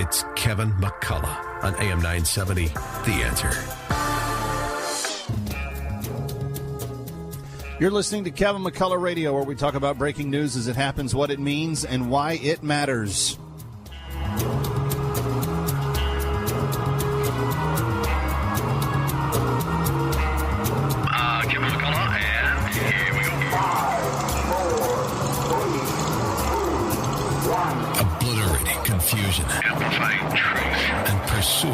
It's Kevin McCullough on AM 970, The Answer. You're listening to Kevin McCullough Radio, where we talk about breaking news as it happens, what it means, and why it matters. Kevin McCullough, and here we go. 5, 4, 3, 2, 1. Obliterating confusion. Amplifying truth. And pursuing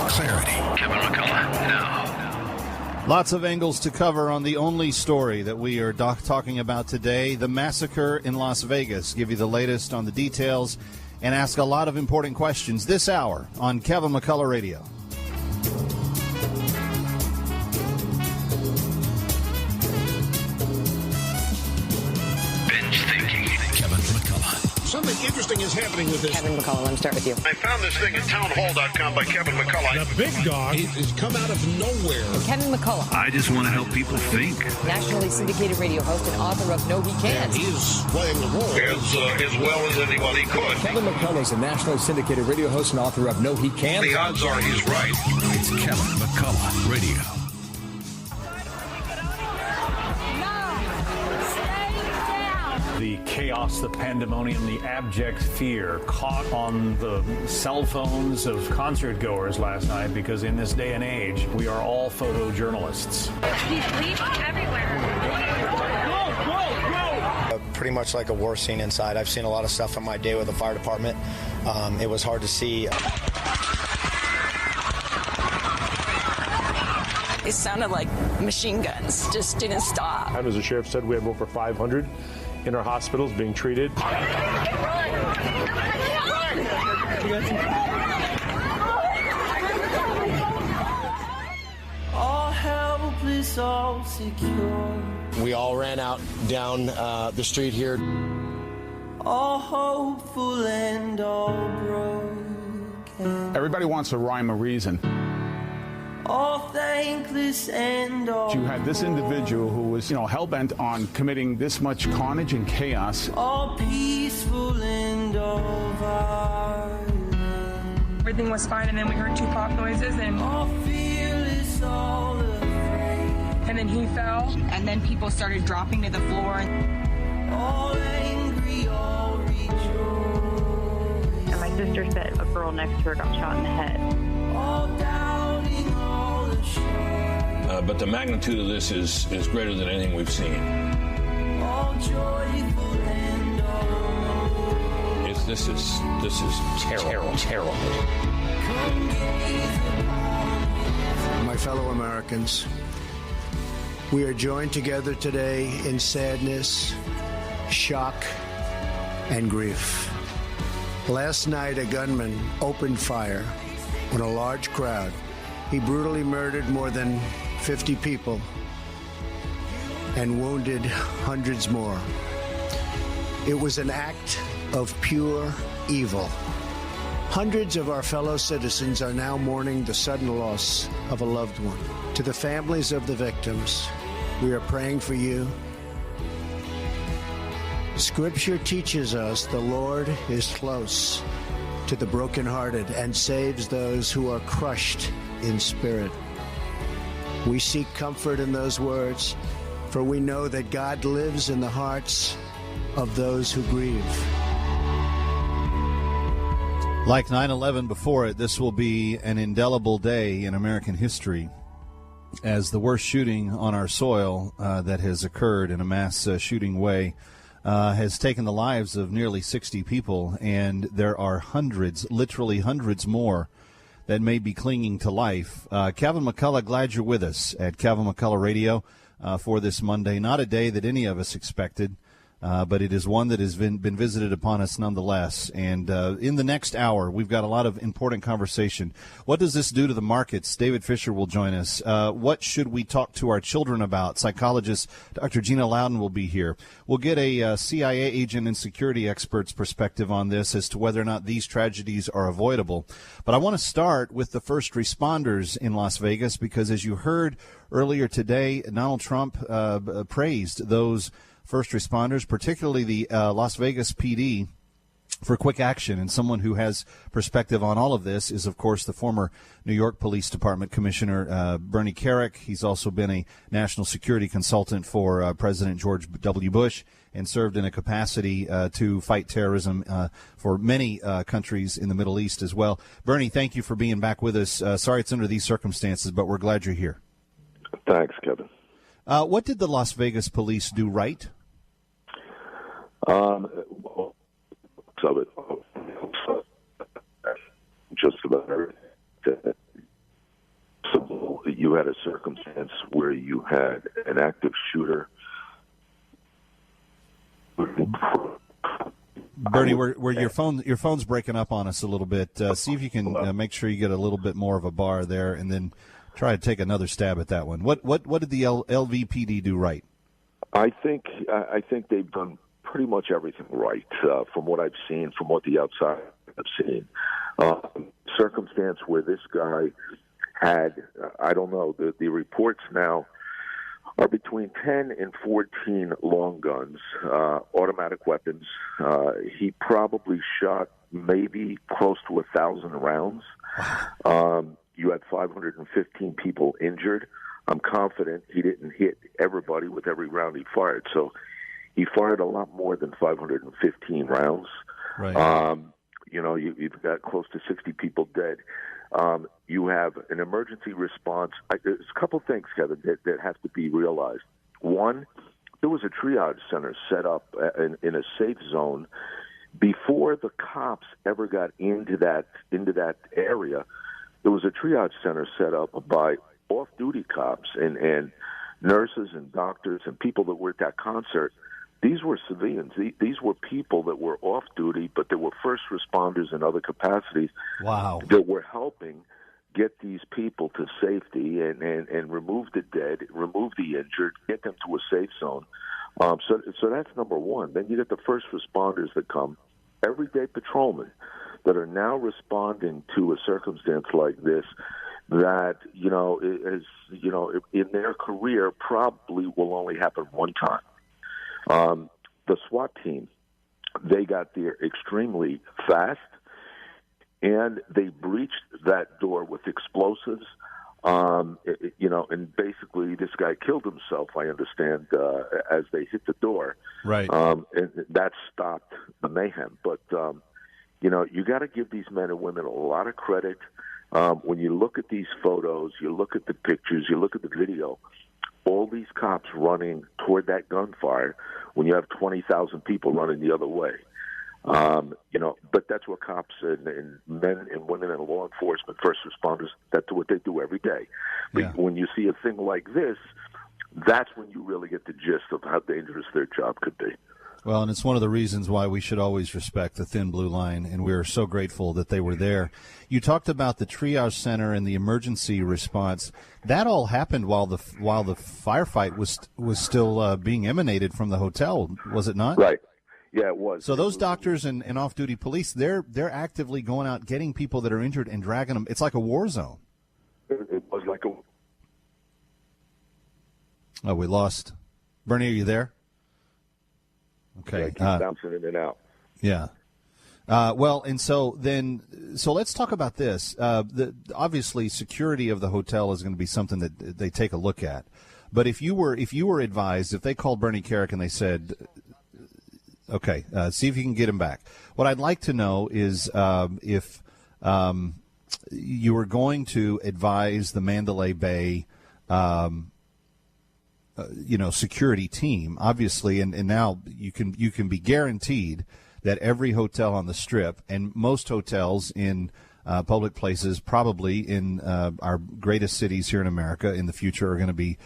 clarity. Kevin McCullough, now. Lots of angles to cover on the only story that we are talking about today, the massacre in Las Vegas. Give you the latest on the details and ask a lot of important questions this hour on Kevin McCullough Radio. Binge thinking. Kevin McCullough. Something interesting is happening with this. Kevin McCullough, let me start with you. I found this thing at townhall.com by Kevin McCullough. The big dog has come out of nowhere. Kevin McCullough, I just want to help people think. nationally syndicated radio host and author of No He Can't. He is playing the role as well as anybody could. Kevin McCullough is a nationally syndicated radio host and author of No He Can't. The odds are he's right. It's Kevin McCullough Radio. The chaos, the pandemonium, the abject fear caught on the cell phones of concert goers last night, because in this day and age, we are all photojournalists. He's bleeding everywhere. Pretty much like a war scene inside. I've seen a lot of stuff in my day with the fire department. It was hard to see. It sounded like machine guns, just didn't stop. As the sheriff said, we have over 500 in our hospitals being treated. All helpless, all secure. We all ran out down the street here. All hopeful and all broken. Everybody wants a rhyme or reason. All thankless and all. You had this individual who was, hell-bent on committing this much carnage and chaos. All peaceful and all violent. Everything was fine, and then we heard 2 pop noises, and all fearless, all afraid. And then he fell, and then people started dropping to the floor. All angry, all rejoiced. And my sister said a girl next to her got shot in the head. All doubting, all assured. But the magnitude of this is greater than anything we've seen. All joyful and all. This is terrible. My fellow Americans, we are joined together today in sadness, shock, and grief. Last night, a gunman opened fire on a large crowd. He brutally murdered more than 50 people and wounded hundreds more. It was an act of pure evil. Hundreds of our fellow citizens are now mourning the sudden loss of a loved one. To the families of the victims, we are praying for you. Scripture teaches us the Lord is close to the brokenhearted and saves those who are crushed in spirit. We seek comfort in those words, for we know that God lives in the hearts of those who grieve. Like 9/11 before it, this will be an indelible day in American history, as the worst shooting on our soil that has occurred in a mass shooting way has taken the lives of nearly 60 people, and there are hundreds, literally hundreds more, that may be clinging to life. Kevin McCullough, glad you're with us at Kevin McCullough Radio for this Monday. Not a day that any of us expected, but it is one that has been visited upon us nonetheless. And in the next hour, we've got a lot of important conversation. What does this do to the markets? David Fisher will join us. What should we talk to our children about? Psychologist Dr. Gina Loudon will be here. We'll get a CIA agent and security expert's perspective on this as to whether or not these tragedies are avoidable. But I want to start with the first responders in Las Vegas, because as you heard earlier today, Donald Trump praised those first responders, particularly the Las Vegas PD, for quick action. And someone who has perspective on all of this is, of course, the former New York Police Department Commissioner Bernie Kerik. He's also been a national security consultant for President George W. Bush and served in a capacity to fight terrorism for many countries in the Middle East as well. Bernie, thank you for being back with us. Sorry it's under these circumstances, but we're glad you're here. Thanks, Kevin. What did the Las Vegas police do right? Of it, just about everything. So you had a circumstance where you had an active shooter. Bernie, where your phone's breaking up on us a little bit. See if you can make sure you get a little bit more of a bar there, and then try to take another stab at that one. What did the LVPD do right? I think they've done pretty much everything right from what I've seen, from what the outside have seen. Circumstance where this guy had, I don't know, the reports now are between 10 and 14 long guns, automatic weapons. He probably shot maybe close to 1,000 rounds. You had 515 people injured. I'm confident he didn't hit everybody with every round he fired. So he fired a lot more than 515 rounds. Right. You've got close to 60 people dead. You have an emergency response. There's a couple things, Kevin, that have to be realized. One, there was a triage center set up in a safe zone before the cops ever got into that area. There was a triage center set up by off-duty cops and nurses and doctors and people that were at that concert. These were civilians. These were people that were off-duty, but they were first responders in other capacities. Wow. That were helping get these people to safety and remove the dead, remove the injured, get them to a safe zone. So that's number one. Then you get the first responders that come, everyday patrolmen that are now responding to a circumstance like this that, is, in their career probably will only happen one time. The SWAT team, they got there extremely fast, and they breached that door with explosives. And basically this guy killed himself, I understand, as they hit the door. Right. And that stopped the mayhem. But, you got to give these men and women a lot of credit. When you look at these photos, you look at the pictures, you look at the video, all these cops running toward that gunfire when you have 20,000 people running the other way. But that's what cops and men and women in law enforcement, first responders, that's what they do every day. Yeah. But when you see a thing like this, that's when you really get the gist of how dangerous their job could be. Well, and it's one of the reasons why we should always respect the thin blue line, and we're so grateful that they were there. You talked about the triage center and the emergency response. That all happened while the firefight was still being emanated from the hotel, was it not? Right. Yeah, it was. So those doctors and off-duty police, they're actively going out, getting people that are injured and dragging them. It's like a war zone. It was like a... Oh, we lost. Bernie, are you there? Okay. Yeah, keep bouncing in and out. Yeah. So let's talk about this. Obviously, security of the hotel is going to be something that they take a look at. But if you were advised, if they called Bernie Kerik and they said, okay, see if you can get him back. What I'd like to know is if you were going to advise the Mandalay Bay security team, obviously, and now you can be guaranteed that every hotel on the Strip and most hotels in public places, probably in our greatest cities here in America in the future, are going to be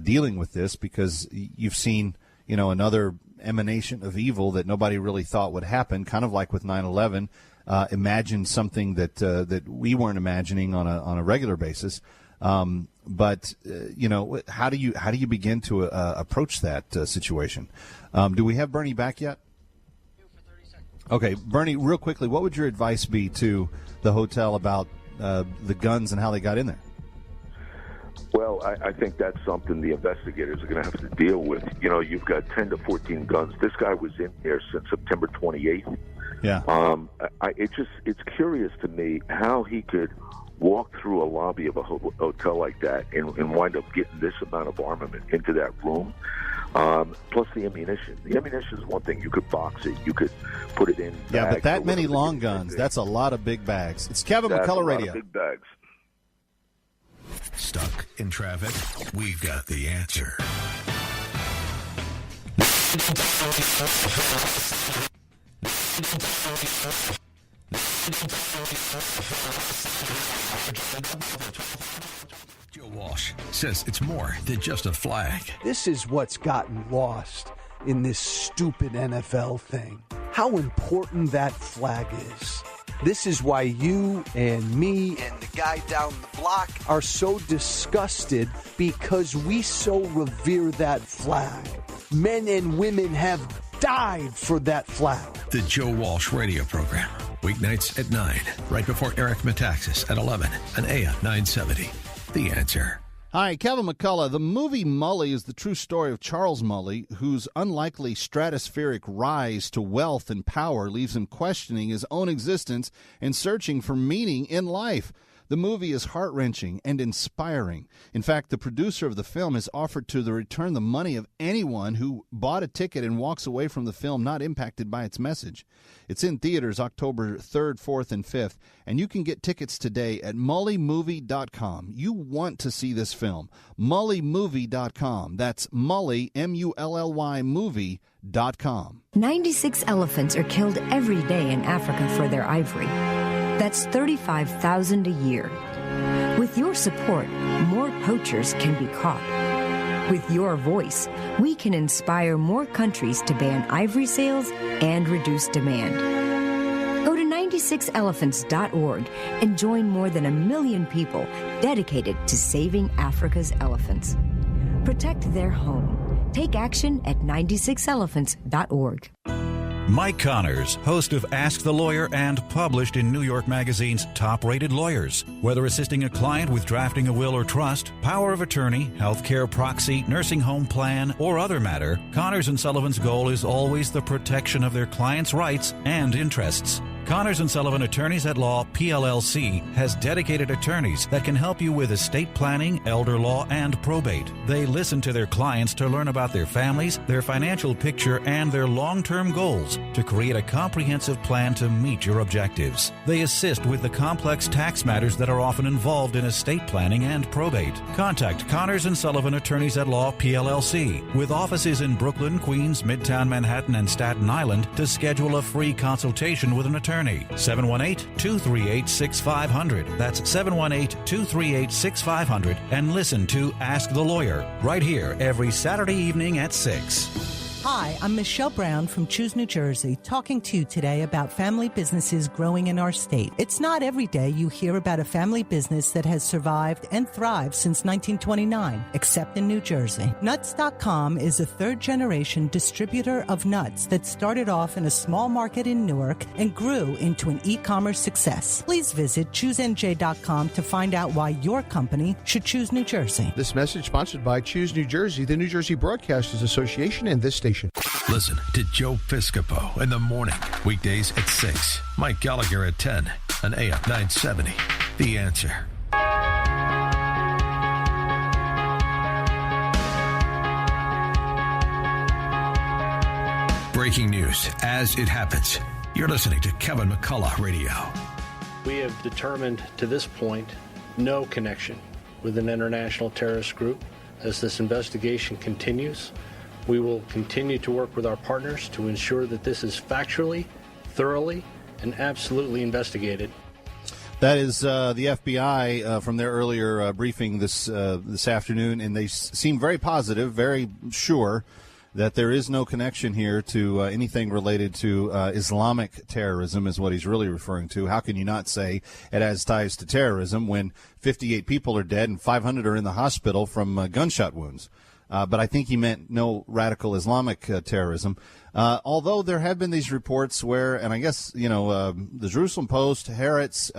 dealing with this, because you've seen, another emanation of evil that nobody really thought would happen, kind of like with 9/11. Imagine something that we weren't imagining on a regular basis. But how do you begin to approach that situation? Do we have Bernie back yet? Okay, Bernie, real quickly, what would your advice be to the hotel about the guns and how they got in there? Well, I think that's something the investigators are going to have to deal with. You've got 10 to 14 guns. This guy was in there since September 28th. Yeah. It's curious to me how he could walk through a lobby of a hotel like that and wind up getting this amount of armament into that room. Plus the ammunition. The ammunition is one thing. You could box it. You could put it in bags. Yeah, but that many long guns, that's a lot of big bags. It's Kevin McCullough Radio. Big bags. Stuck in traffic? We've got the answer. Joe Walsh says it's more than just a flag. This is what's gotten lost in this stupid NFL thing. How important that flag is. This is why you and me and the guy down the block are so disgusted, because we so revere that flag. Men and women have died for that flag. The Joe Walsh Radio Program. Weeknights at 9, right before Eric Metaxas at 11 on AM 970. The Answer. Hi, Kevin McCullough. The movie Mully is the true story of Charles Mully, whose unlikely stratospheric rise to wealth and power leaves him questioning his own existence and searching for meaning in life. The movie is heart-wrenching and inspiring. In fact, the producer of the film has offered to return the money of anyone who bought a ticket and walks away from the film not impacted by its message. It's in theaters October 3rd, 4th, and 5th, and you can get tickets today at mullymovie.com. You want to see this film. mullymovie.com. That's Mully, M-U-L-L-Y, movie.com. 96 elephants are killed every day in Africa for their ivory. That's 35,000 a year. With your support, more poachers can be caught. With your voice, we can inspire more countries to ban ivory sales and reduce demand. Go to 96elephants.org and join more than 1 million people dedicated to saving Africa's elephants. Protect their home. Take action at 96elephants.org. Mike Connors, host of Ask the Lawyer and published in New York Magazine's Top-Rated Lawyers. Whether assisting a client with drafting a will or trust, power of attorney, healthcare proxy, nursing home plan, or other matter, Connors & Sullivan's goal is always the protection of their clients' rights and interests. Connors & Sullivan Attorneys at Law, PLLC, has dedicated attorneys that can help you with estate planning, elder law, and probate. They listen to their clients to learn about their families, their financial picture, and their long-term goals to create a comprehensive plan to meet your objectives. They assist with the complex tax matters that are often involved in estate planning and probate. Contact Connors & Sullivan Attorneys at Law, PLLC, with offices in Brooklyn, Queens, Midtown Manhattan, and Staten Island to schedule a free consultation with an attorney. 718-238-6500. That's 718-238-6500. And listen to Ask the Lawyer right here every Saturday evening at 6. Hi, I'm Michelle Brown from Choose New Jersey, talking to you today about family businesses growing in our state. It's not every day you hear about a family business that has survived and thrived since 1929, except in New Jersey. Nuts.com is a third-generation distributor of nuts that started off in a small market in Newark and grew into an e-commerce success. Please visit ChooseNJ.com to find out why your company should choose New Jersey. This message sponsored by Choose New Jersey, the New Jersey Broadcasters Association, and this station. Listen to Joe Piscopo in the morning, weekdays at 6. Mike Gallagher at 10 on AM 970. The Answer. Breaking news as it happens. You're listening to Kevin McCullough Radio. We have determined to this point no connection with an international terrorist group. As this investigation continues, we will continue to work with our partners to ensure that this is factually, thoroughly, and absolutely investigated. That is the FBI from their earlier briefing this afternoon, and they seem very positive, very sure that there is no connection here to anything related to Islamic terrorism is what he's really referring to. How can you not say it has ties to terrorism when 58 people are dead and 500 are in the hospital from gunshot wounds? But I think he meant no radical Islamic terrorism. Although there have been these reports where, and I guess, the Jerusalem Post, Haaretz,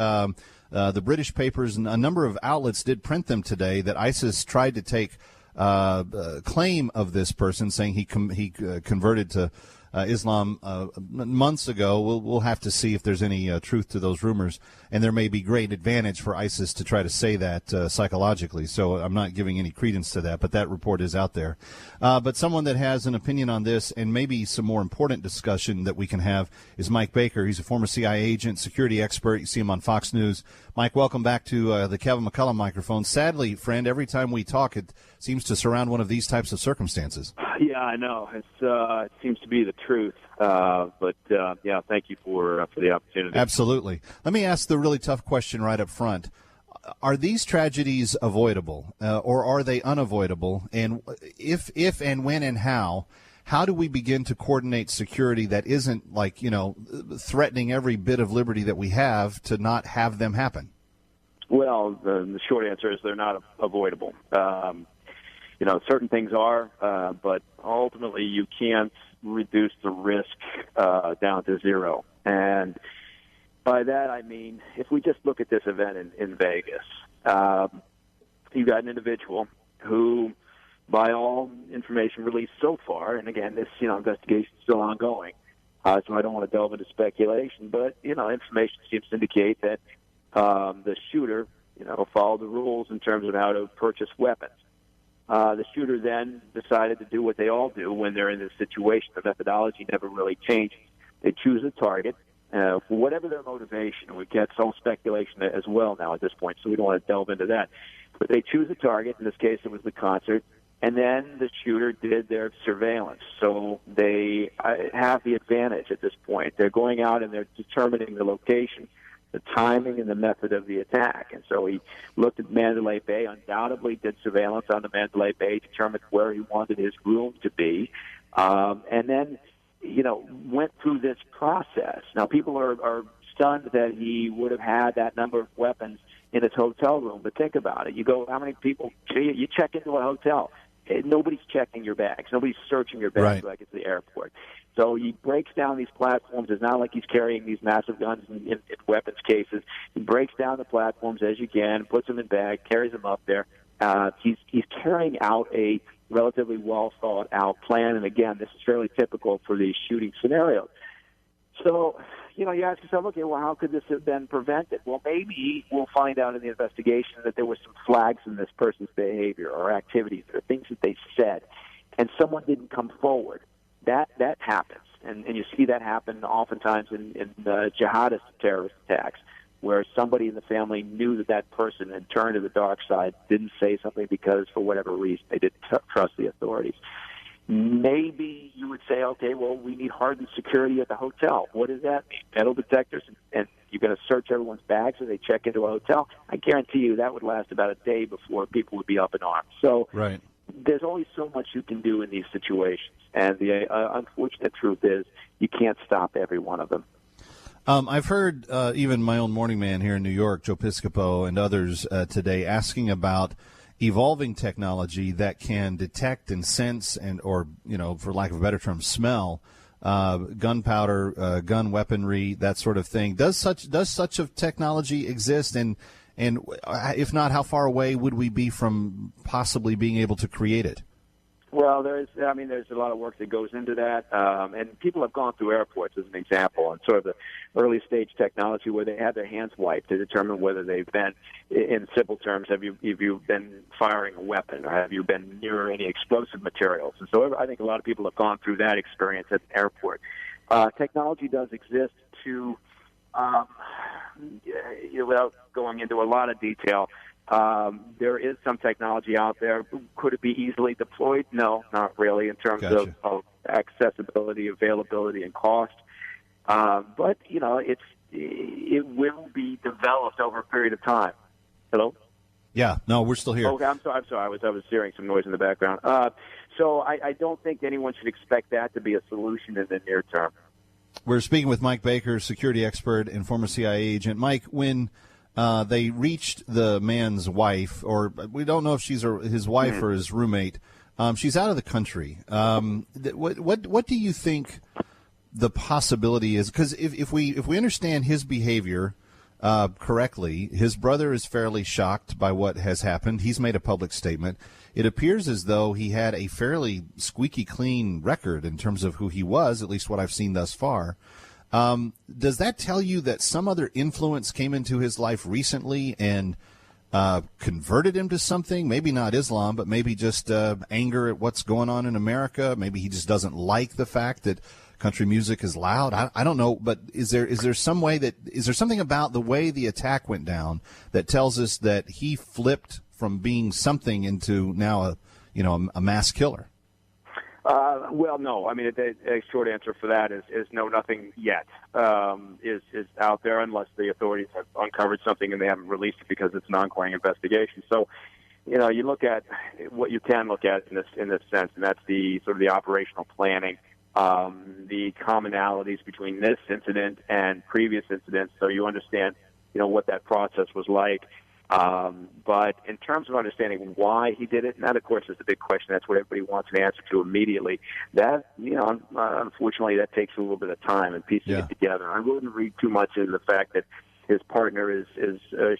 the British papers, and a number of outlets did print them today, that ISIS tried to take claim of this person, saying he converted to Islam months ago. We'll have to see if there's any truth to those rumors, and there may be great advantage for ISIS to try to say that psychologically. So I'm not giving any credence to that, but that report is out there. But someone that has an opinion on this, and maybe some more important discussion that we can have, is Mike Baker. He's a former CIA agent, security expert. You see him on Fox News. Mike, welcome back to the Kevin McCullough microphone. Sadly, friend, every time we talk, it seems to surround one of these types of circumstances. Yeah, I know. It seems to be the truth. But thank you for the opportunity. Absolutely. Let me ask the really tough question right up front. Are these tragedies avoidable, or are they unavoidable? And if and when and how do we begin to coordinate security that isn't threatening every bit of liberty that we have to not have them happen? Well, the short answer is they're not avoidable. Certain things are, but ultimately you can't reduce the risk down to zero. And by that I mean, if we just look at this event in Vegas, you got an individual who, by all information released so far, and again, this investigation is still ongoing, so I don't want to delve into speculation, but information seems to indicate that the shooter followed the rules in terms of how to purchase weapons. The shooter then decided to do what they all do when they're in this situation. The methodology never really changes. They choose a target for whatever their motivation. We get some speculation as well now at this point, so we don't want to delve into that. But they choose a target. In this case, it was the concert. And then the shooter did their surveillance. So they have the advantage at this point. They're going out and they're determining the location, the timing, and the method of the attack. And so he looked at Mandalay Bay, undoubtedly did surveillance on the Mandalay Bay, determined where he wanted his room to be, and then, went through this process. Now, people are stunned that he would have had that number of weapons in his hotel room, but think about it. You go, how many people, you check into a hotel, nobody's checking your bags. Nobody's searching your bags like it's the airport. So he breaks down these platforms. It's not like he's carrying these massive guns in weapons cases. He breaks down the platforms as you can, puts them in bag, carries them up there. He's carrying out a relatively well thought out plan. And again, this is fairly typical for these shooting scenarios. So, you ask yourself, okay, well, how could this have been prevented? Well, maybe we'll find out in the investigation that there were some flags in this person's behavior or activities or things that they said, and someone didn't come forward. That happens, and you see that happen oftentimes in jihadist terrorist attacks, where somebody in the family knew that person had turned to the dark side, didn't say something because, for whatever reason, they didn't trust the authorities. Maybe you would say, okay, well, we need hardened security at the hotel. What does that mean? Metal detectors, and you're going to search everyone's bags as they check into a hotel? I guarantee you that would last about a day before people would be up in arms. So there's only so much you can do in these situations, and the unfortunate truth is you can't stop every one of them. I've heard even my own morning man here in New York, Joe Piscopo, and others today asking about evolving technology that can detect and sense and, or, for lack of a better term, smell gunpowder, gun weaponry, that sort of thing. Does such a technology exist? And if not, how far away would we be from possibly being able to create it? Well, there's a lot of work that goes into that, and people have gone through airports as an example, and sort of the early stage technology where they have their hands wiped to determine whether they've been, in simple terms, have you been firing a weapon, or have you been near any explosive materials? And so I think a lot of people have gone through that experience at an airport. Technology does exist to, without going into a lot of detail. There is some technology out there. Could it be easily deployed? No, not really in terms of accessibility, availability, and cost. But, it will be developed over a period of time. Hello? Yeah, no, we're still here. Okay, I'm sorry. I was hearing some noise in the background. So I don't think anyone should expect that to be a solution in the near term. We're speaking with Mike Baker, security expert and former CIA agent. Mike, when they reached the man's wife, or we don't know if she's his wife or his roommate. She's out of the country. What do you think the possibility is? Because if we understand his behavior, correctly. His brother is fairly shocked by what has happened. He's made a public statement. It appears as though he had a fairly squeaky clean record in terms of who he was, at least what I've seen thus far. Does that tell you that some other influence came into his life recently and converted him to something? Maybe not Islam, but maybe just anger at what's going on in America. Maybe he just doesn't like the fact that country music is loud. I don't know, but is there something about the way the attack went down that tells us that he flipped from being something into now a mass killer? Well, no. I mean, a short answer for that is no, nothing yet is out there unless the authorities have uncovered something and they haven't released it because it's an ongoing investigation. So, you look at what you can look at in this sense, and that's the sort of the operational planning, the commonalities between this incident and previous incidents, so you understand, what that process was like. But in terms of understanding why he did it, and that, of course, is the big question. That's what everybody wants an answer to immediately. That, unfortunately, that takes a little bit of time and piecing it together. I wouldn't read too much into the fact that his partner is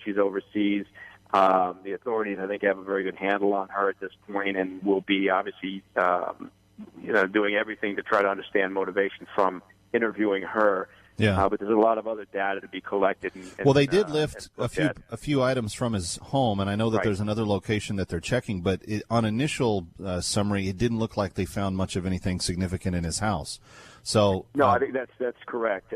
she's overseas. The authorities, I think, have a very good handle on her at this point, and will be obviously, doing everything to try to understand motivation from interviewing her. Yeah, but there's a lot of other data to be collected. Well, they did lift a few items from his home, and I know that there's another location that they're checking. But on initial summary, it didn't look like they found much of anything significant in his house. So no, I think that's correct.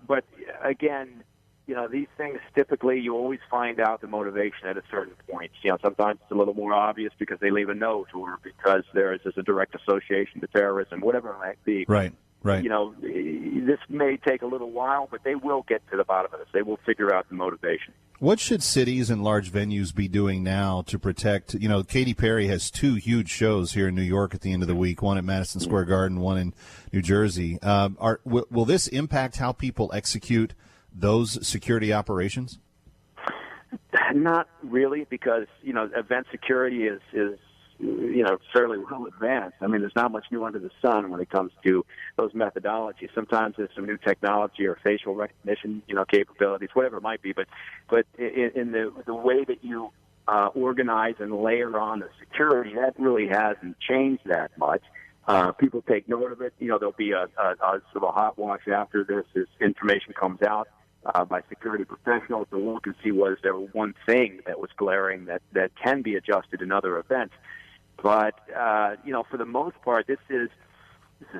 But again, these things typically you always find out the motivation at a certain point. Sometimes it's a little more obvious because they leave a note, or because there is a direct association to terrorism, whatever it might be. Right. Right. This may take a little while, but they will get to the bottom of this. They will figure out the motivation. What should cities and large venues be doing now to protect? Katy Perry has 2 huge shows here in New York at the end of the week, one at Madison Square Garden, one in New Jersey. Will this impact how people execute those security operations? Not really, because, event security is fairly well advanced. I mean, there's not much new under the sun when it comes to those methodologies. Sometimes there's some new technology or facial recognition, capabilities, whatever it might be. But in the way that you organize and layer on the security, that really hasn't changed that much. People take note of it. There'll be a sort of a hot wash after this as information comes out by security professionals to look and see was there one thing that was glaring that can be adjusted in other events. But, for the most part, this is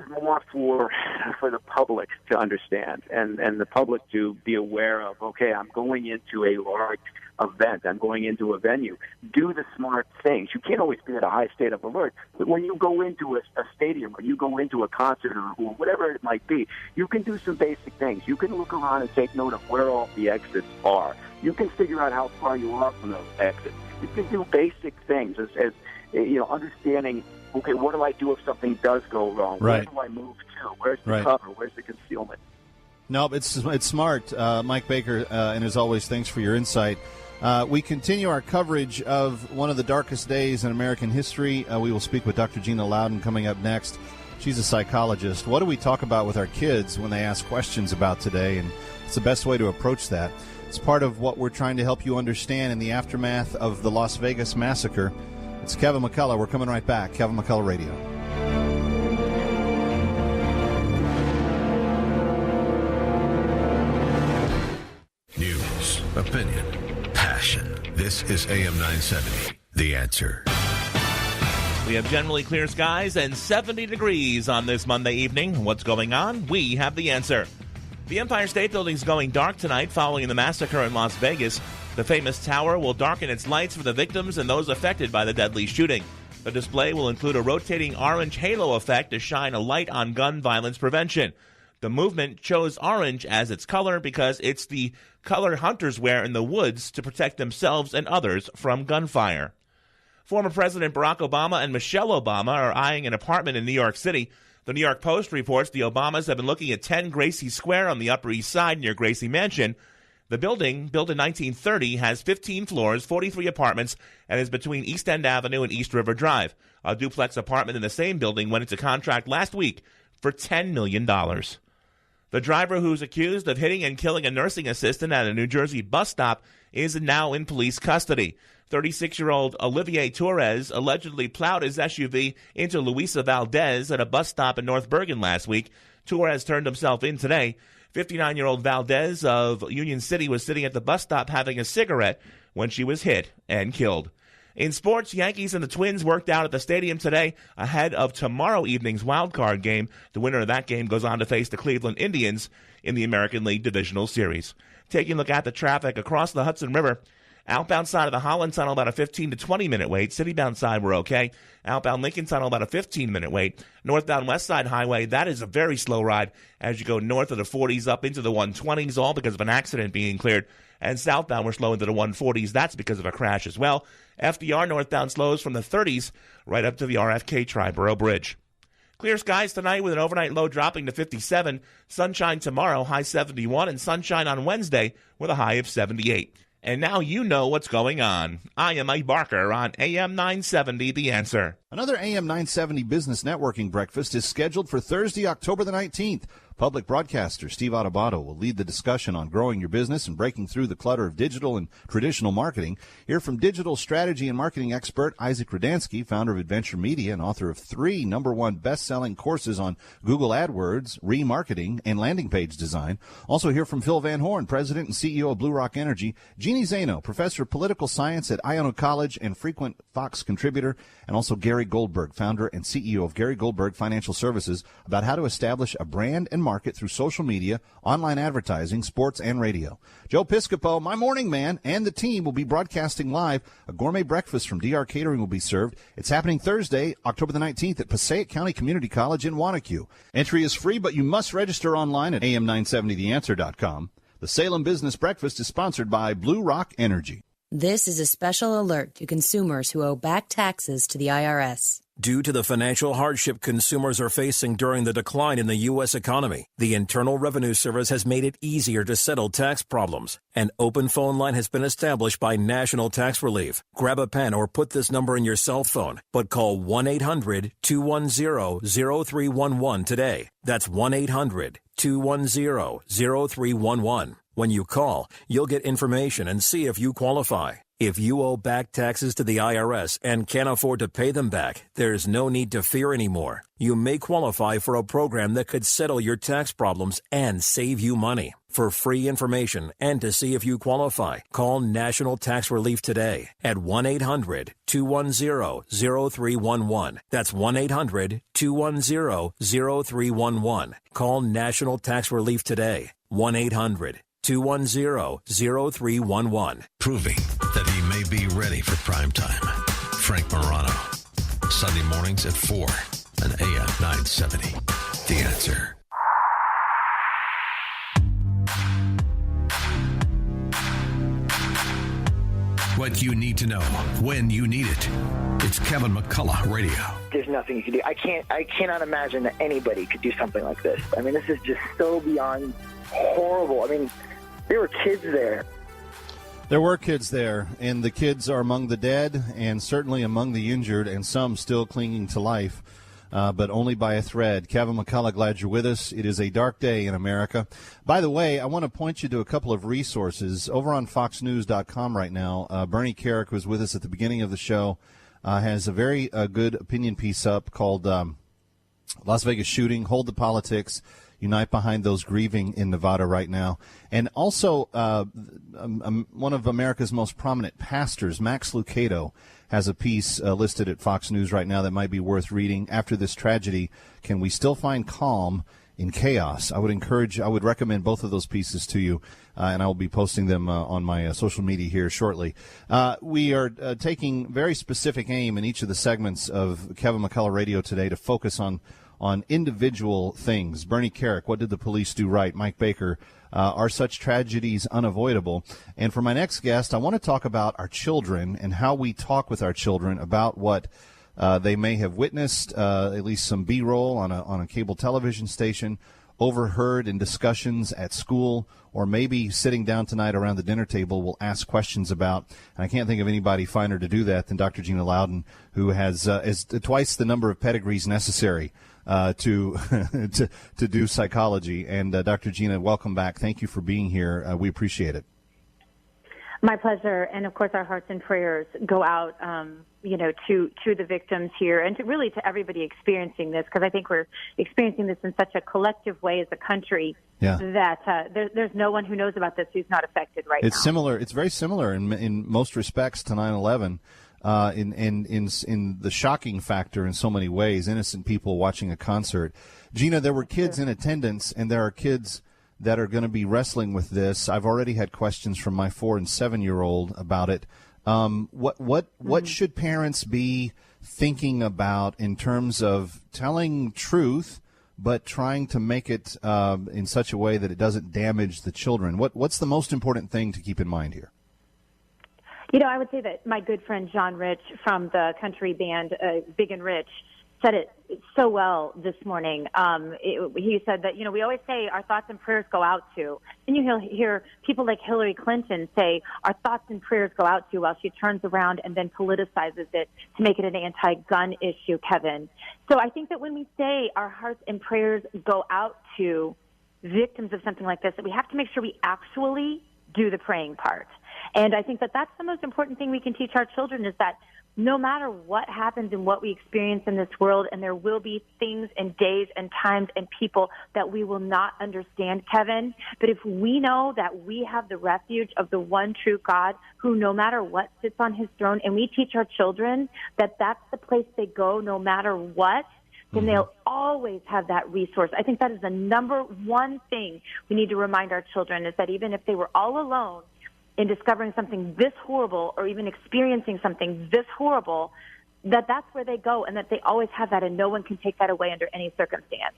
more for the public to understand and the public to be aware of, okay, I'm going into a large event. I'm going into a venue. Do the smart things. You can't always be at a high state of alert. But when you go into a stadium or you go into a concert or whatever it might be, you can do some basic things. You can look around and take note of where all the exits are. You can figure out how far you are from those exits. You can do basic things as understanding, okay, what do I do if something does go wrong? Right. Where do I move to? Where's the cover? Where's the concealment? No, it's smart, Mike Baker, and as always, thanks for your insight. We continue our coverage of one of the darkest days in American history. We will speak with Dr. Gina Loudon coming up next. She's a psychologist. What do we talk about with our kids when they ask questions about today? And it's the best way to approach that. It's part of what we're trying to help you understand in the aftermath of the Las Vegas massacre. It's Kevin McCullough. We're coming right back. Kevin McCullough Radio. News, opinion, passion. This is AM 970, The Answer. We have generally clear skies and 70 degrees on this Monday evening. What's going on? We have the answer. The Empire State Building is going dark tonight following the massacre in Las Vegas. The famous tower will darken its lights for the victims and those affected by the deadly shooting. The display will include a rotating orange halo effect to shine a light on gun violence prevention. The movement chose orange as its color because it's the color hunters wear in the woods to protect themselves and others from gunfire. Former President Barack Obama and Michelle Obama are eyeing an apartment in New York City. The New York Post reports the Obamas have been looking at 10 Gracie Square on the Upper East Side near Gracie Mansion. The building, built in 1930, has 15 floors, 43 apartments, and is between East End Avenue and East River Drive. A duplex apartment in the same building went into contract last week for $10 million. The driver who's accused of hitting and killing a nursing assistant at a New Jersey bus stop is now in police custody. 36-year-old Olivier Torres allegedly plowed his SUV into Luisa Valdez at a bus stop in North Bergen last week. Torres turned himself in today. 59-year-old Valdez of Union City was sitting at the bus stop having a cigarette when she was hit and killed. In sports, Yankees and the Twins worked out at the stadium today ahead of tomorrow evening's wild card game. The winner of that game goes on to face the Cleveland Indians in the American League Divisional Series. Taking a look at the traffic across the Hudson River. Outbound side of the Holland Tunnel, about a 15 to 20-minute wait. Citybound side, we're okay. Outbound Lincoln Tunnel, about a 15-minute wait. Northbound West Side Highway, that is a very slow ride as you go north of the 40s up into the 120s, all because of an accident being cleared. And southbound, we're slow into the 140s. That's because of a crash as well. FDR northbound slows from the 30s right up to the RFK Triborough Bridge. Clear skies tonight with an overnight low dropping to 57. Sunshine tomorrow, high 71. And sunshine on Wednesday with a high of 78. And now you know what's going on. I am Mike Barker on AM 970, The Answer. Another AM 970 Business Networking Breakfast is scheduled for Thursday, October the 19th. Public broadcaster Steve Adubato will lead the discussion on growing your business and breaking through the clutter of digital and traditional marketing. Hear from digital strategy and marketing expert Isaac Rudansky, founder of Adventure Media and author of 3 #1 best-selling courses on Google AdWords, remarketing, and landing page design. Also hear from Phil Van Horn, president and CEO of Blue Rock Energy, Jeannie Zeno, professor of political science at Iona College and frequent Fox contributor, and also Gary Goldberg, founder and CEO of Gary Goldberg Financial Services, about how to establish a brand and market through social media, online advertising, sports, and radio. Joe Piscopo, my morning man, and the team will be broadcasting live. A gourmet breakfast from DR Catering will be served. It's happening Thursday, October the 19th at Passaic County Community College in Wanacue. Entry is free, but you must register online at am970theanswer.com. The Salem Business Breakfast is sponsored by Blue Rock Energy. This is a special alert to consumers who owe back taxes to the IRS. Due to the financial hardship consumers are facing during the decline in the U.S. economy, the Internal Revenue Service has made it easier to settle tax problems. An open phone line has been established by National Tax Relief. Grab a pen or put this number in your cell phone, but call 1-800-210-0311 today. That's 1-800-210-0311. When you call, you'll get information and see if you qualify. If you owe back taxes to the IRS and can't afford to pay them back, there's no need to fear anymore. You may qualify for a program that could settle your tax problems and save you money. For free information and to see if you qualify, call National Tax Relief today at 1-800-210-0311. That's 1-800-210-0311. Call National Tax Relief today. 1-800-210-0311. Proving that he may be ready for prime time. Frank Morano. Sunday mornings at 4 on AM 970. The Answer. What you need to know when you need it. It's Kevin McCullough Radio. There's nothing you can do. I cannot imagine that anybody could do something like this. I mean, this is just so beyond horrible. I mean, there were kids there. There were kids there, and the kids are among the dead and certainly among the injured, and some still clinging to life, but only by a thread. Kevin McCullough, glad you're with us. It is a dark day in America. By the way, I want to point you to a couple of resources. Over on foxnews.com right now, Bernie Carrick, who was with us at the beginning of the show, has a very good opinion piece up called Las Vegas Shooting, Hold the Politics, Unite Behind Those Grieving in Nevada right now. And also one of America's most prominent pastors, Max Lucado, has a piece listed at Fox News right now that might be worth reading. After this tragedy, can we still find calm in chaos? I would recommend both of those pieces to you, and I will be posting them on my social media here shortly. We are taking very specific aim in each of the segments of Kevin McCullough Radio today to focus on individual things. Bernie Carrick, what did the police do right? Mike Baker, are such tragedies unavoidable? And for my next guest, I want to talk about our children and how we talk with our children about what they may have witnessed, at least some B-roll on a cable television station, overheard in discussions at school, or maybe sitting down tonight around the dinner table will ask questions about. And I can't think of anybody finer to do that than Dr. Gina Loudon, who has twice the number of pedigrees necessary to do psychology. And Dr. Gina, welcome back. Thank you for being here. We appreciate it. My pleasure. And of course, our hearts and prayers go out, to the victims here and to everybody experiencing this, because I think we're experiencing this in such a collective way as a country that there's no one who knows about this who's not affected right now. It's similar. It's very similar in most respects to 9/11. In the shocking factor in so many ways, innocent people watching a concert. Gina, there were kids in attendance, and there are kids that are going to be wrestling with this. I've already had questions from my 4- and 7-year-old about it. What should parents be thinking about in terms of telling truth, but trying to make it in such a way that it doesn't damage the children? What's the most important thing to keep in mind here? I would say that my good friend John Rich from the country band Big and Rich said it so well this morning. He said that, we always say our thoughts and prayers go out to. And you'll hear people like Hillary Clinton say our thoughts and prayers go out to, while she turns around and then politicizes it to make it an anti-gun issue, Kevin. So I think that when we say our hearts and prayers go out to victims of something like this, that we have to make sure we actually do the praying part. And I think that that's the most important thing we can teach our children, is that no matter what happens and what we experience in this world, and there will be things and days and times and people that we will not understand, Kevin, but if we know that we have the refuge of the one true God who no matter what sits on his throne, and we teach our children that that's the place they go no matter what, then they'll always have that resource. I think that is the number one thing we need to remind our children, is that even if they were all alone in discovering something this horrible, or even experiencing something this horrible, that's where they go, and that they always have that, and no one can take that away under any circumstance.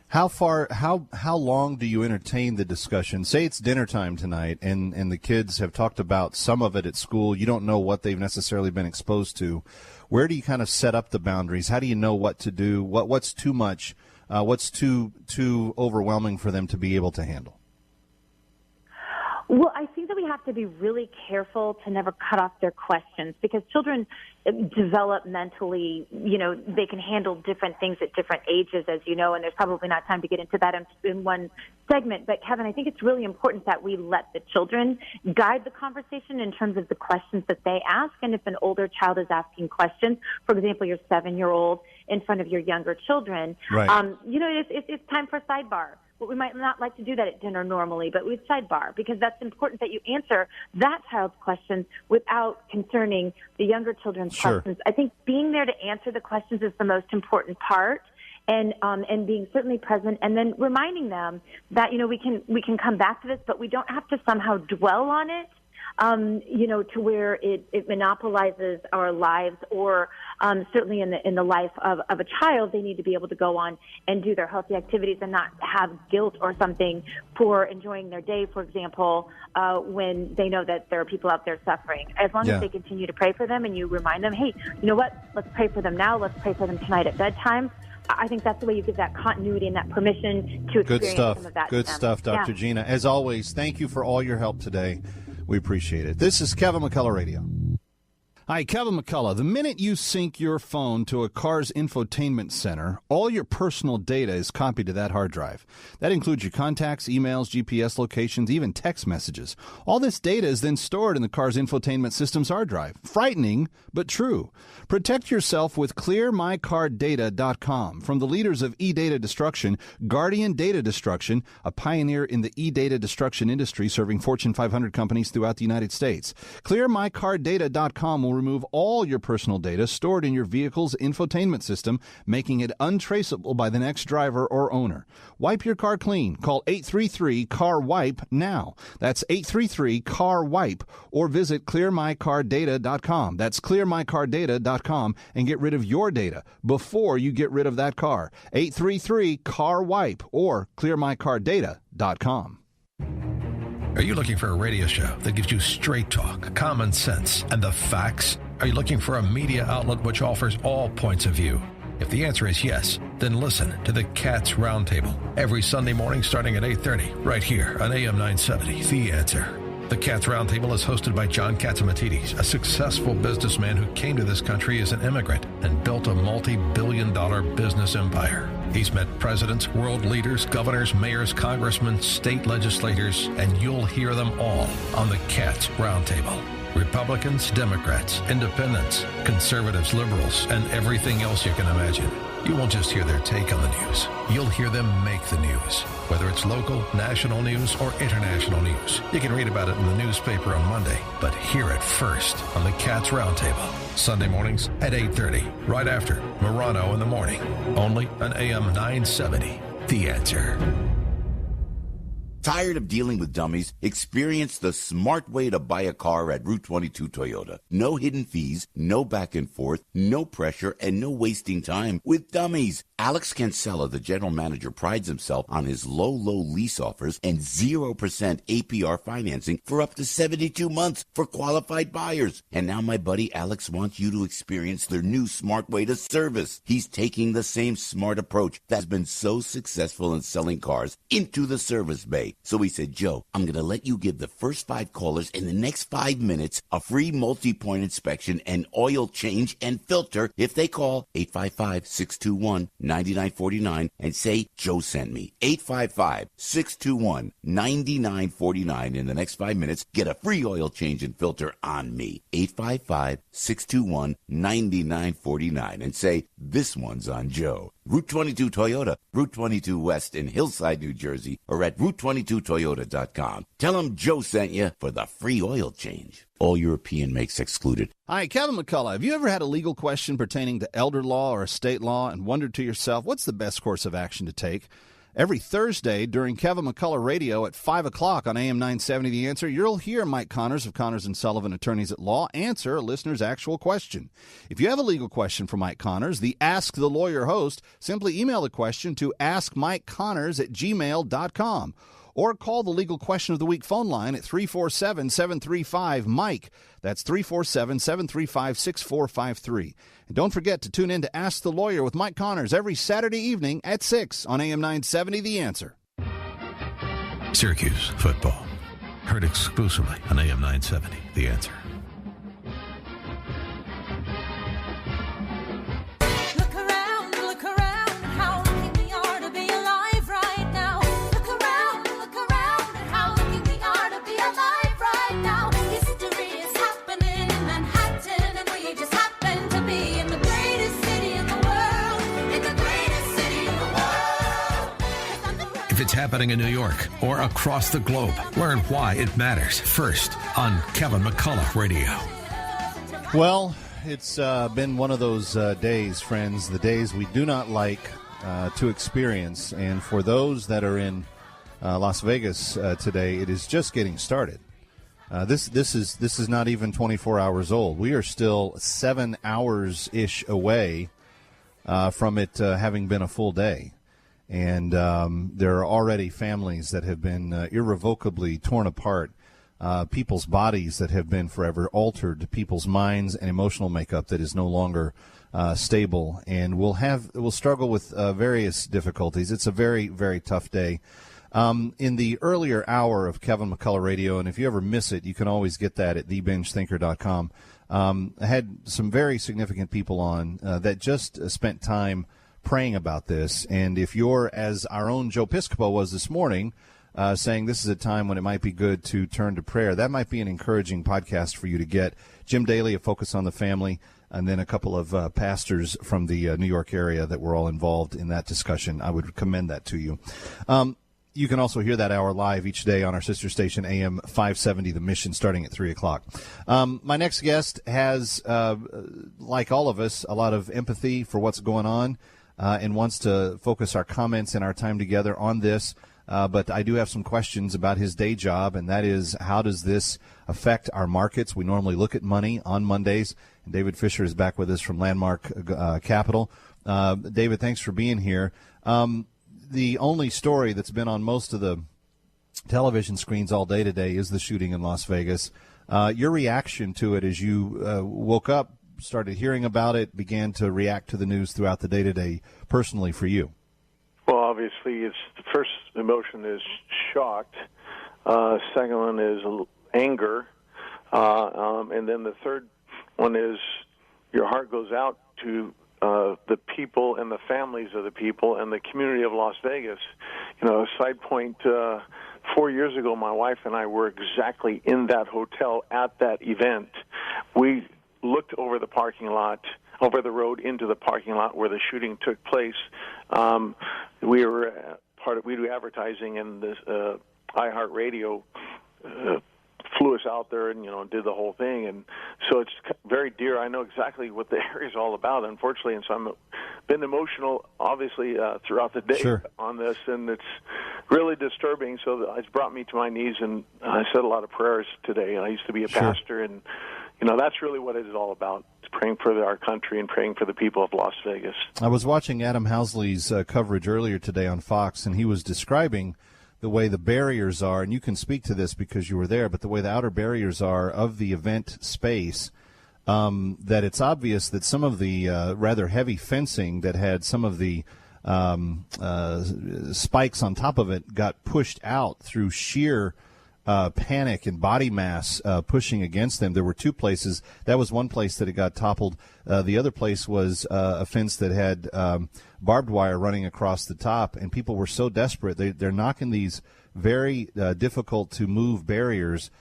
How long do you entertain the discussion? Say it's dinner time tonight, and the kids have talked about some of it at school. You don't know what they've necessarily been exposed to. Where do you kind of set up the boundaries? How do you know what to do? What's too much? What's too overwhelming for them to be able to handle? Well, I think that we have to be really careful to never cut off their questions, because children develop mentally, they can handle different things at different ages, as you know, and there's probably not time to get into that in one segment. But, Kevin, I think it's really important that we let the children guide the conversation in terms of the questions that they ask. And if an older child is asking questions, for example, your 7-year-old in front of your younger children, right. It's time for a sidebar. But we might not like to do that at dinner normally, but we sidebar, because that's important that you answer that child's questions without concerning the younger children's questions. I think being there to answer the questions is the most important part, and being certainly present, and then reminding them that, we can come back to this, but we don't have to somehow dwell on it. To where it monopolizes our lives, or certainly in the life of a child, they need to be able to go on and do their healthy activities and not have guilt or something for enjoying their day, for example, when they know that there are people out there suffering. As long as they continue to pray for them, and you remind them, hey, you know what, let's pray for them now, let's pray for them tonight at bedtime. I think that's the way you give that continuity and that permission to experience some of that. Good stuff, Dr. Gina. As always, thank you for all your help today. We appreciate it. This is Kevin McCullough Radio. Hi, Kevin McCullough. The minute you sync your phone to a car's infotainment center, all your personal data is copied to that hard drive. That includes your contacts, emails, GPS locations, even text messages. All this data is then stored in the car's infotainment system's hard drive. Frightening, but true. Protect yourself with ClearMyCarData.com. From the leaders of e-data destruction, Guardian Data Destruction, a pioneer in the e-data destruction industry serving Fortune 500 companies throughout the United States. ClearMyCarData.com will remove all your personal data stored in your vehicle's infotainment system, making it untraceable by the next driver or owner. Wipe your car clean. Call 833-CAR-WIPE now. That's 833-CAR-WIPE, or visit ClearMyCarData.com. That's ClearMyCarData.com, and get rid of your data before you get rid of that car. 833-CAR-WIPE or ClearMyCarData.com. Are you looking for a radio show that gives you straight talk, common sense, and the facts? Are you looking for a media outlet which offers all points of view? If the answer is yes, then listen to the Cats Roundtable every Sunday morning starting at 8:30 right here on AM 970, The Answer. The Cats Roundtable is hosted by John Katzimatidis, a successful businessman who came to this country as an immigrant and built a multi-billion-dollar business empire. He's met presidents, world leaders, governors, mayors, congressmen, state legislators, and you'll hear them all on the Cats Roundtable. Republicans, Democrats, independents, conservatives, liberals, and everything else you can imagine. You won't just hear their take on the news. You'll hear them make the news, whether it's local, national news, or international news. You can read about it in the newspaper on Monday, but hear it first on the Cats Roundtable. Sunday mornings at 8:30, right after Morano in the Morning. Only on AM 970. The Answer. Tired of dealing with dummies? Experience the smart way to buy a car at Route 22 Toyota. No hidden fees, no back and forth, no pressure, and no wasting time with dummies. Alex Cancella, the general manager, prides himself on his low lease offers and 0% APR financing for up to 72 months for qualified buyers. And now my buddy Alex wants you to experience their new smart way to service. He's taking the same smart approach that's been so successful in selling cars into the service bay. So he said, Joe, I'm going to let you give the first 5 callers in the next 5 minutes a free multi-point inspection and oil change and filter if they call 855-621-9949 and say Joe sent me. 855-621-9949. In the next 5 minutes, get a free oil change and filter on me. 855-621-9949 and say this one's on Joe. Route 22 Toyota, Route 22 West in Hillside, New Jersey, or at Route22Toyota.com. Tell them Joe sent you for the free oil change. All European makes excluded. Hi, Kevin McCullough. Have you ever had a legal question pertaining to elder law or estate law and wondered to yourself, what's the best course of action to take? Every Thursday during Kevin McCullough Radio at 5 o'clock on AM 970 The Answer, you'll hear Mike Connors of Connors & Sullivan Attorneys at Law answer a listener's actual question. If you have a legal question for Mike Connors, the Ask the Lawyer host, simply email the question to askmikeconnors@gmail.com or call the Legal Question of the Week phone line at 347-735-MIKE. That's 347-735-6453. And don't forget to tune in to Ask the Lawyer with Mike Connors every Saturday evening at 6 on AM 970 The Answer. Syracuse football. Heard exclusively on AM 970 The Answer. It's happening in New York or across the globe. Learn why it matters first on Kevin McCullough Radio. Well, it's been one of those days, friends, the days we do not like to experience. And for those that are in Las Vegas today, it is just getting started. This is not even 24 hours old. We are still 7 hours-ish away from it having been a full day. And there are already families that have been irrevocably torn apart, people's bodies that have been forever altered, people's minds and emotional makeup that is no longer stable, and we'll struggle with various difficulties. It's a very, very tough day. In the earlier hour of Kevin McCullough Radio, and if you ever miss it, you can always get that at thebingethinker.com. I had some very significant people on that just spent time praying about this, and if you're, as our own Joe Piscopo was this morning, saying this is a time when it might be good to turn to prayer, that might be an encouraging podcast for you to get. Jim Daly of Focus on the Family, and then a couple of pastors from the New York area that were all involved in that discussion. I would commend that to you. You can also hear that hour live each day on our sister station, AM 570, The Mission, starting at 3 o'clock. My next guest has, like all of us, a lot of empathy for what's going on, and wants to focus our comments and our time together on this. But I do have some questions about his day job, and that is, how does this affect our markets? We normally look at money on Mondays, and David Fisher is back with us from Landmark Capital. David, thanks for being here. The only story that's been on most of the television screens all day today is the shooting in Las Vegas. Your reaction to it as you woke up, started hearing about it, began to react to the news throughout the day today, personally for you? Well, obviously, the first emotion is shocked. Second one is anger. And then the third one is your heart goes out to the people and the families of the people and the community of Las Vegas. You know, a side point, 4 years ago, my wife and I were exactly in that hotel at that event. We looked over the parking lot, over the road into the parking lot where the shooting took place. We were we do advertising, and this iHeartRadio flew us out there and, did the whole thing. And so it's very dear. I know exactly what the area is all about, unfortunately. And so I've been emotional, obviously, throughout the day on this. And it's really disturbing. So it's brought me to my knees, and I said a lot of prayers today. I used to be a pastor, and, that's really what it is all about. It's praying for our country and praying for the people of Las Vegas. I was watching Adam Housley's coverage earlier today on Fox, and he was describing the way the barriers are, and you can speak to this because you were there, but the way the outer barriers are of the event space, that it's obvious that some of the rather heavy fencing that had some of the spikes on top of it got pushed out through sheer panic and body mass pushing against them. There were two places. That was one place that it got toppled. The other place was a fence that had barbed wire running across the top, and people were so desperate. They're knocking these very difficult-to-move barriers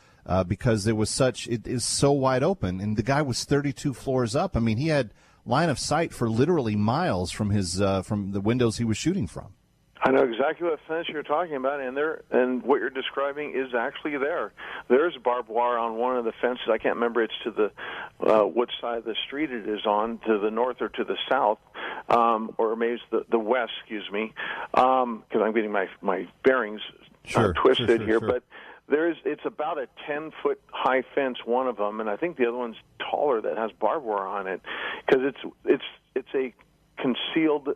because it is so wide open, and the guy was 32 floors up. I mean, he had line of sight for literally miles from from the windows he was shooting from. I know exactly what fence you're talking about, and what you're describing is actually there. There's barbed wire on one of the fences. I can't remember it's to the which side of the street it is on, to the north or to the south, or maybe it's the west. Excuse me, because I'm getting my bearings twisted here. But it's about a 10-foot high fence, one of them, and I think the other one's taller that has barbed wire on it, because it's a concealed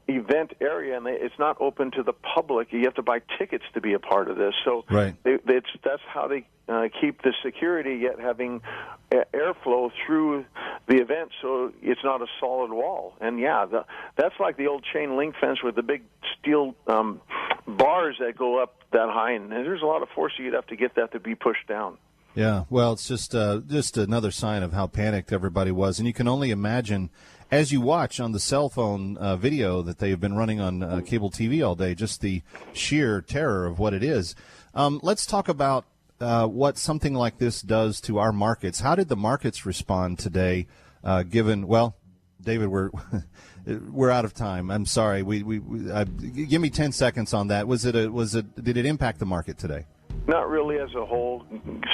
event area, and it's not open to the public. You have to buy tickets to be a part of this. So that's how they keep the security, yet having airflow through the event, so it's not a solid wall. And that's like the old chain link fence with the big steel bars that go up that high, and there's a lot of force you'd have to get that to be pushed down. Yeah, well, it's just another sign of how panicked everybody was, and you can only imagine, as you watch on the cell phone video that they have been running on cable TV all day, just the sheer terror of what it is. Let's talk about what something like this does to our markets. How did the markets respond today, given, well, David, we're out of time. I'm sorry. Give me 10 seconds on that. Did it impact the market today? Not really as a whole.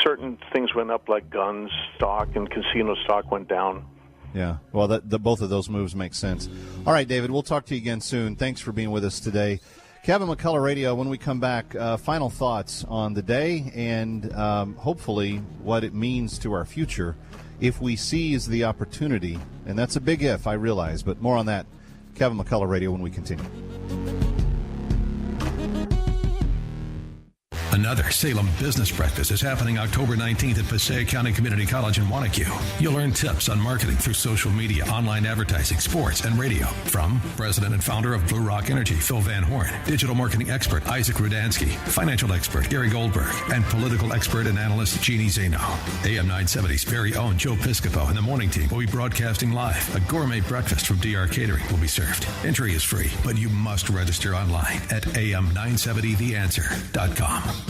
Certain things went up, like guns stock and casino stock went down. Yeah, well, both of those moves make sense. All right, David, we'll talk to you again soon. Thanks for being with us today. Kevin McCullough Radio, when we come back, final thoughts on the day and hopefully what it means to our future if we seize the opportunity. And that's a big if, I realize, but more on that. Kevin McCullough Radio when we continue. Another Salem Business Breakfast is happening October 19th at Passaic County Community College in Wanacue. You'll learn tips on marketing through social media, online advertising, sports, and radio from President and founder of Blue Rock Energy, Phil Van Horn, digital marketing expert Isaac Rudansky, financial expert Gary Goldberg, and political expert and analyst Jeannie Zaino. AM 970's very own Joe Piscopo and the morning team will be broadcasting live. A gourmet breakfast from DR Catering will be served. Entry is free, but you must register online at am970theanswer.com.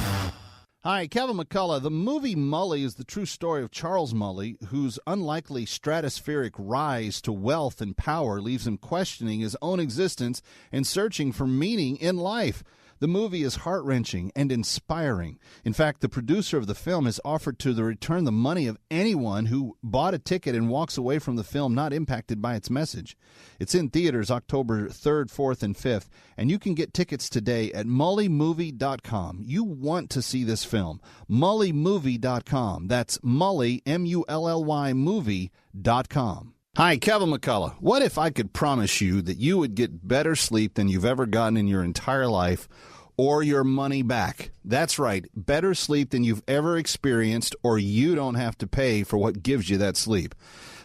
Hi, Kevin McCullough. The movie Mully is the true story of Charles Mully, whose unlikely stratospheric rise to wealth and power leaves him questioning his own existence and searching for meaning in life. The movie is heart-wrenching and inspiring. In fact, the producer of the film has offered to return the money of anyone who bought a ticket and walks away from the film not impacted by its message. It's in theaters October 3rd, 4th, and 5th, and you can get tickets today at mullymovie.com. You want to see this film. mullymovie.com. That's Mully, M-U-L-L-Y, movie.com. Hi, Kevin McCullough. What if I could promise you that you would get better sleep than you've ever gotten in your entire life, or your money back? That's right, better sleep than you've ever experienced, or you don't have to pay for what gives you that sleep.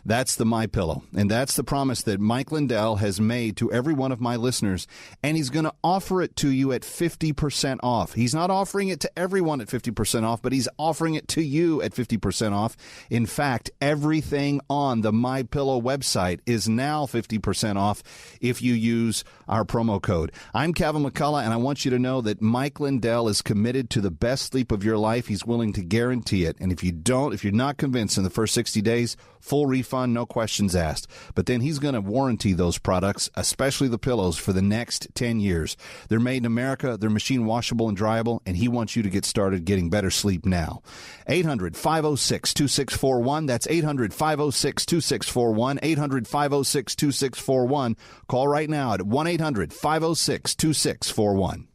That's the MyPillow, and that's the promise that Mike Lindell has made to every one of my listeners, and he's going to offer it to you at 50% off. He's not offering it to everyone at 50% off, but he's offering it to you at 50% off. In fact, everything on the MyPillow website is now 50% off if you use our promo code. I'm Kevin McCullough, and I want you to know that Mike Lindell is committed to the best sleep of your life. He's willing to guarantee it, and if you're not convinced in the first 60 days, full refund, no questions asked. But then he's going to warranty those products, especially the pillows, for the next 10 years. They're made in America, they're machine washable and dryable, and he wants you to get started getting better sleep now. 800-506-2641. That's 800-506-2641. 800-506-2641. Call right now at 1-800-506-2641.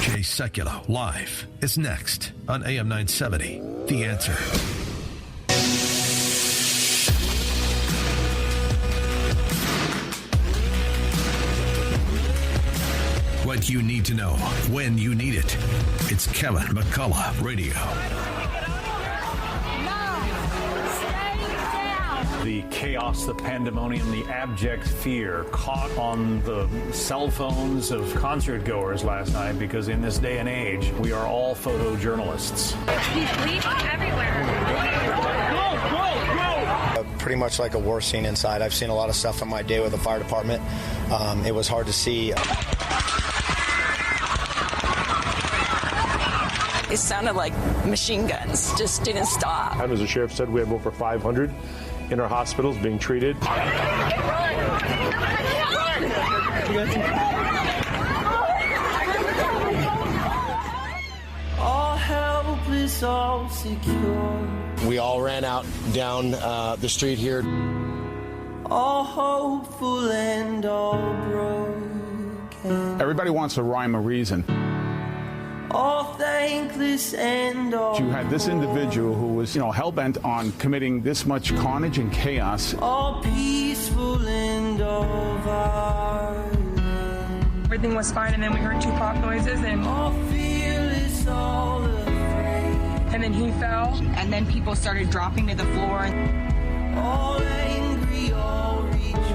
Jay Sekulow live is next on AM 970. The Answer. What you need to know when you need it. It's Kevin McCullough Radio. The chaos, the pandemonium, the abject fear caught on the cell phones of concert goers last night, because in this day and age, we are all photojournalists. He's bleeding everywhere. Pretty much like a war scene inside. I've seen a lot of stuff in my day with the fire department. It was hard to see. It sounded like machine guns, just didn't stop. As the sheriff said, we have over 500 in our hospitals being treated. All helpless, all secure. We all ran out down the street here. All hopeful and all broken. Everybody wants a rhyme or reason. All thankless and all. You had this individual who was, hell-bent on committing this much carnage and chaos. All peaceful and all violent. Everything was fine, and then we heard two pop noises, and all fearless, all afraid. And then he fell, and then people started dropping to the floor. All angry, all rejoiced.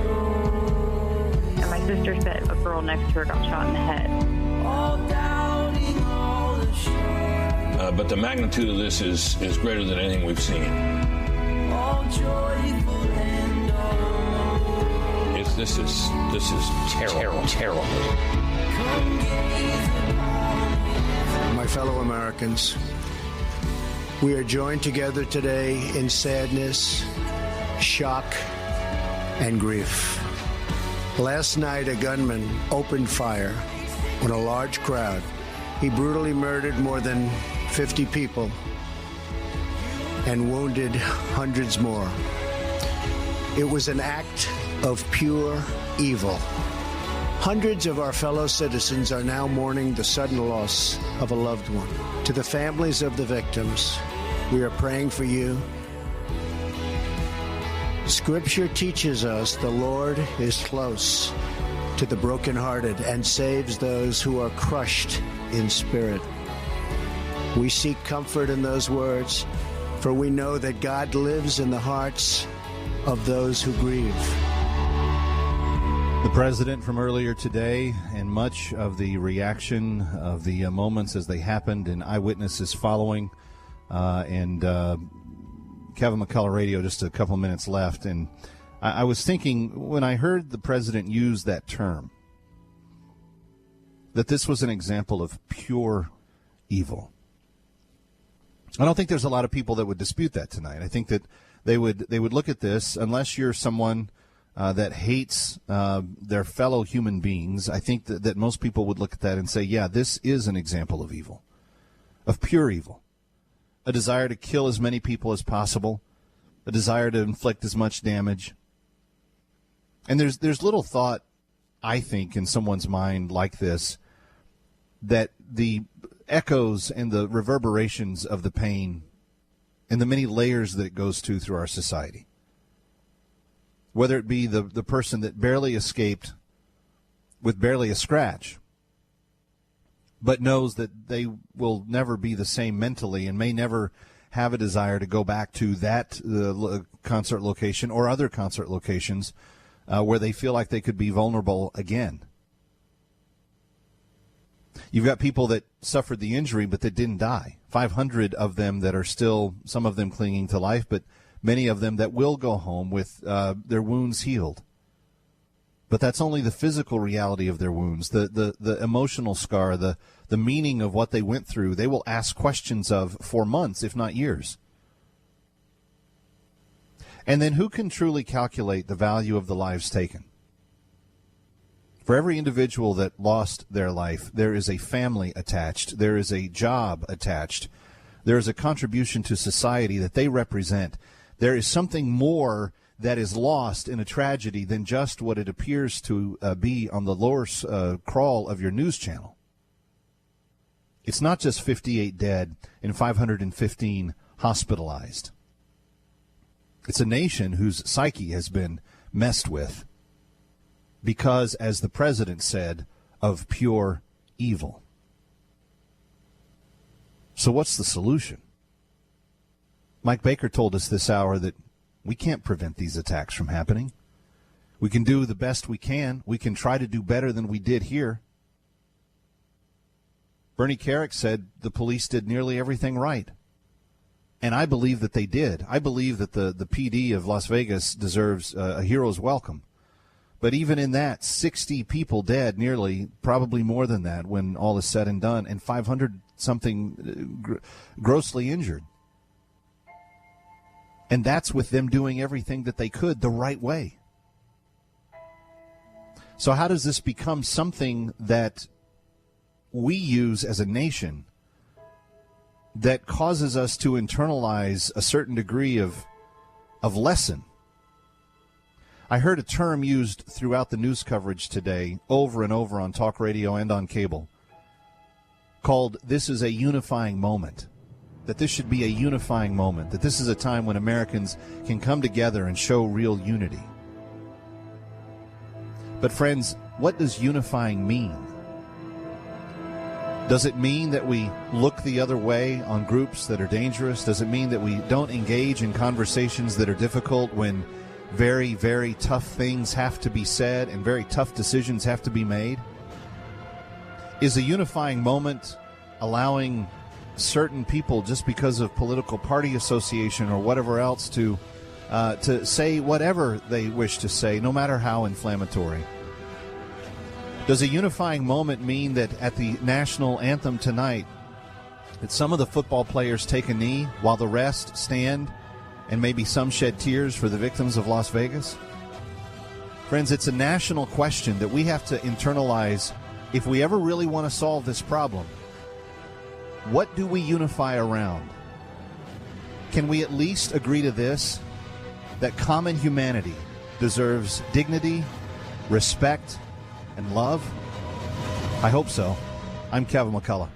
And my sister said a girl next to her got shot in the head. All doubting, all assured. But the magnitude of this is greater than anything we've seen. All joyful and all. This is terrible. My fellow Americans, we are joined together today in sadness, shock, and grief. Last night, a gunman opened fire on a large crowd. He brutally murdered more than 50 people and wounded hundreds more. It was an act of pure evil. Hundreds of our fellow citizens are now mourning the sudden loss of a loved one. To the families of the victims, we are praying for you. Scripture teaches us the Lord is close to the brokenhearted and saves those who are crushed in spirit. We seek comfort in those words, for we know that God lives in the hearts of those who grieve. The president from earlier today, and much of the reaction of the moments as they happened, and eyewitnesses following, and Kevin McCullough Radio, just a couple minutes left. And I was thinking, when I heard the president use that term, that this was an example of pure evil. I don't think there's a lot of people that would dispute that tonight. I think that they would look at this, unless you're someone that hates their fellow human beings. I think that most people would look at that and say, yeah, this is an example of evil, of pure evil. A desire to kill as many people as possible, a desire to inflict as much damage. And there's little thought, I think, in someone's mind like this, that the echoes and the reverberations of the pain and the many layers that it goes to through our society, whether it be the person that barely escaped with barely a scratch, but knows that they will never be the same mentally and may never have a desire to go back to that concert location or other concert locations where they feel like they could be vulnerable again. You've got people that suffered the injury but that didn't die. 500 of them that are still, some of them clinging to life, but many of them that will go home with their wounds healed. But that's only the physical reality of their wounds, the emotional scar, the meaning of what they went through. They will ask questions of for months, if not years. And then who can truly calculate the value of the lives taken? For every individual that lost their life, there is a family attached. There is a job attached. There is a contribution to society that they represent. There is something more that is lost in a tragedy than just what it appears to be on the lower crawl of your news channel. It's not just 58 dead and 515 hospitalized. It's a nation whose psyche has been messed with because, as the president said, of pure evil. So what's the solution? Mike Baker told us this hour that we can't prevent these attacks from happening. We can do the best we can. We can try to do better than we did here. Bernie Carrick said the police did nearly everything right. And I believe that they did. I believe that the PD of Las Vegas deserves a hero's welcome. But even in that, 60 people dead, nearly, probably more than that when all is said and done, and 500-something grossly injured. And that's with them doing everything that they could the right way. So how does this become something that we use as a nation that causes us to internalize a certain degree of lesson? I heard a term used throughout the news coverage today over and over on talk radio and on cable called "this is a unifying moment." That this should be a unifying moment, that this is a time when Americans can come together and show real unity. But friends, what does unifying mean? Does it mean that we look the other way on groups that are dangerous? Does it mean that we don't engage in conversations that are difficult when very, very tough things have to be said and very tough decisions have to be made? Is a unifying moment allowing certain people, just because of political party association or whatever else, to say whatever they wish to say, no matter how inflammatory? Does a unifying moment mean that at the national anthem tonight, that some of the football players take a knee while the rest stand, and maybe some shed tears for the victims of Las Vegas? Friends, it's a national question that we have to internalize if we ever really want to solve this problem. What do we unify around? Can we at least agree to this, that common humanity deserves dignity, respect, and love? I hope so. I'm Kevin McCullough.